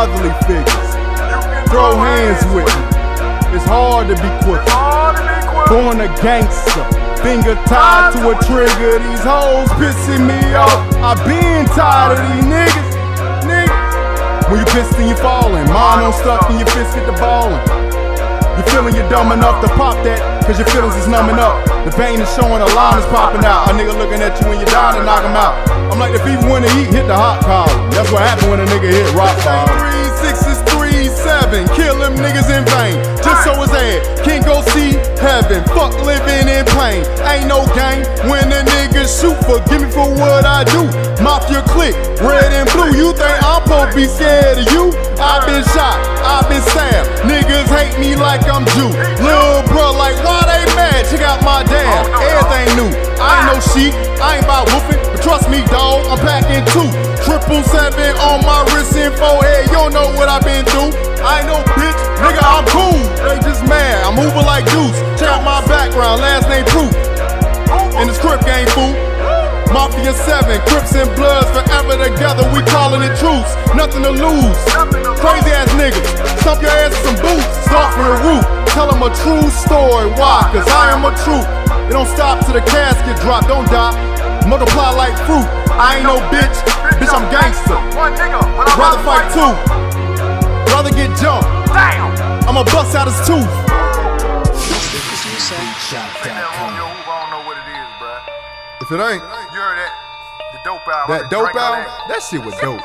fatherly figures. Throw hands with me. It's hard to be quick. Born a gangster, finger tied to a trigger. These hoes pissing me off. I been tired of these niggas. When you pissed and you falling, mind on stuck and your fist get the ballin'. You feelin' you're dumb enough to pop that, cause your feelings is numbing up. The vein is showing, a line is popping out. A nigga looking at you when you're down and knock him out. I'm like, if he wanna eat, hit the hot collar. That's what happen when a nigga hit rock bottom. 3 6 3 7, kill them niggas in vain. Just so his ass can't go see heaven. Fuck living in pain. Ain't no game when a nigga shoot. Forgive me for what I do. Mafia click, red and blue. You think I'm supposed to be scared of you? I've been shot, I've been stabbed. Niggas hate me like I'm Jew. Lil' bro, like why they mad? Check out my dad, everything new. I ain't no sheep, I ain't about woofing. But trust me, dawg, I'm packing 2 777 on my wrist and forehead. You don't know what I've been through. I ain't no bitch, nigga, I'm cool. They just mad, I'm moving like Deuce. Check out my background, last name Proof. In the script game, fool. Mafia 7, Crips and Bloods forever together, we callin' it truce. Nothing to lose. Crazy ass niggas, stomp your ass in some boots. Start from the root, tell them a true story. Why? Cause I am a truth. It don't stop till the casket drop, don't die. Multiply like fruit. I ain't no bitch, bitch I'm gangster. Rather fight 2, rather get jumped. I'ma bust out his tooth. If it ain't, you heard that? The dope album. That dope album, that shit was dope.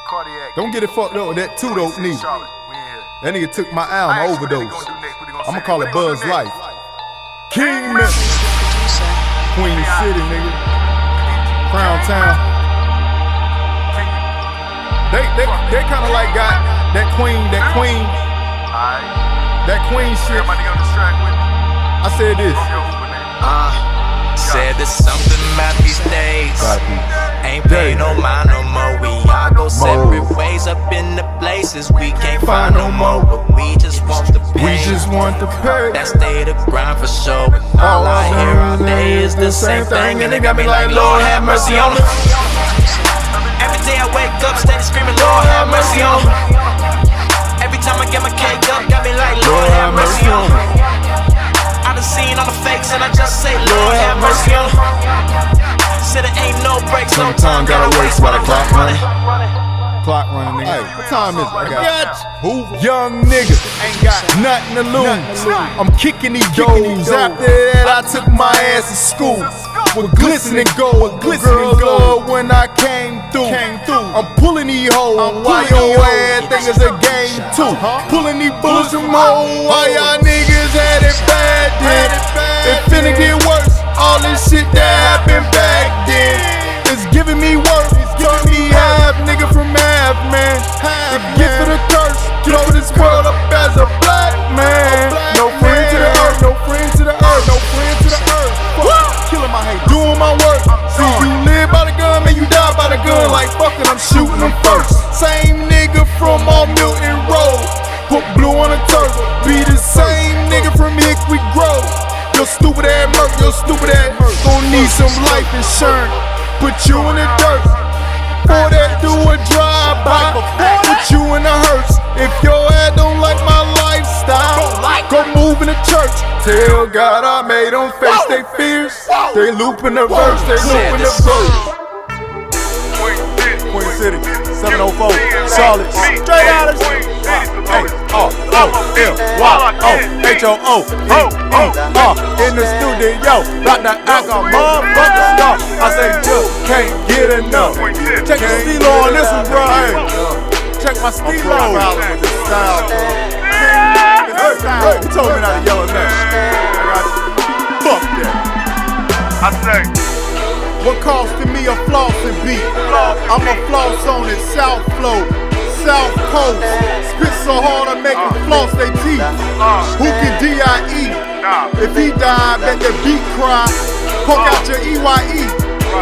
Cardiac. Don't get it fucked up with that 2 dope neither. That nigga took my album, overdose. I'ma call it Buzz Life. King Memphis. Queen City, nigga. Crown Town. They kinda like got that queen shit. I said this. Said there's something about these days. Ain't pay no mind no more. We all go separate ways up in the places we can't find no more. But we just want the pay. That state of grind for sure. And all I hear all day is the same thing. And it got me like, Lord have mercy on them. Every day I wake up, steady screaming, Lord have mercy on them. Every time I get my cake up, got me like, Lord have mercy on them. I done seen all the fakes and I just say, Lord have mercy on them. Said it ain't no breaks, no time gotta waste while the clock running. Clock running, nigga. Hey, what time is it? I got Hoover. Young nigga, ain't got nothing to lose. I'm kicking these goals. After that, I took my ass to school with glistening gold. Girl, when I came through, I'm pulling these hoes. Why your ass think it's a game too? Pulling these bullets from hoes. Why y'all niggas had it bad then? It finna get worse. All this shit that happened back then is giving me work. Turn me half nigga from half man. The gift of the curse, throw this world up as a black man. No friend to the earth, no friend to the earth, no friend to the earth. Killing my hate, doing my work. See you live by the gun, man, you die by the gun. Like fucking, I'm shooting them first. Same nigga from on Milton Road. Put blue on the turf. Be the same nigga from Hickory Grove. Your stupid ass murk, your stupid ass hurt. Gon' need some life insurance. Put you in the dirt. For that do a drive-by. Put you in the hearse. If your ass don't like my lifestyle, go move in the church. Tell God I made them face they fears. They looping the verse, they looping the verse. Queen City, 704, solid, straight out of shit. A-R-O-M-Y-O-H-O-O-V-E-R in the studio, about to act a motherfucker star. I say just can't get enough. Check the stilo on this one, bro. Hey, check my stilo. He told me not to yell at that. Fuck that. I say, what costing me a flossing beat? I'ma floss on it, South Flow, South Coast. Spit so hard I make them floss they teeth. Who can D.I.E.? If he die, bet the beat cry. Poke out your E.Y.E.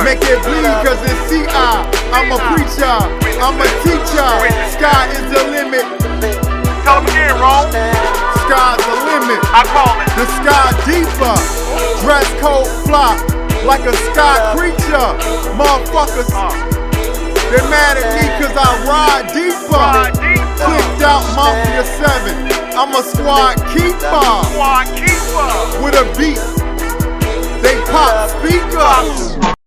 Make it bleed cause it's C.I. I'm a preacher, I'm a teacher. Sky is the limit. tell him again, Ron. Sky's the limit. I call it. The sky deeper. Dress code fly like a sky creature. Motherfuckers, they mad at me cause I ride deeper. a 7. I'm a squad keeper. Squad keeper. With a beat, they pop speakers.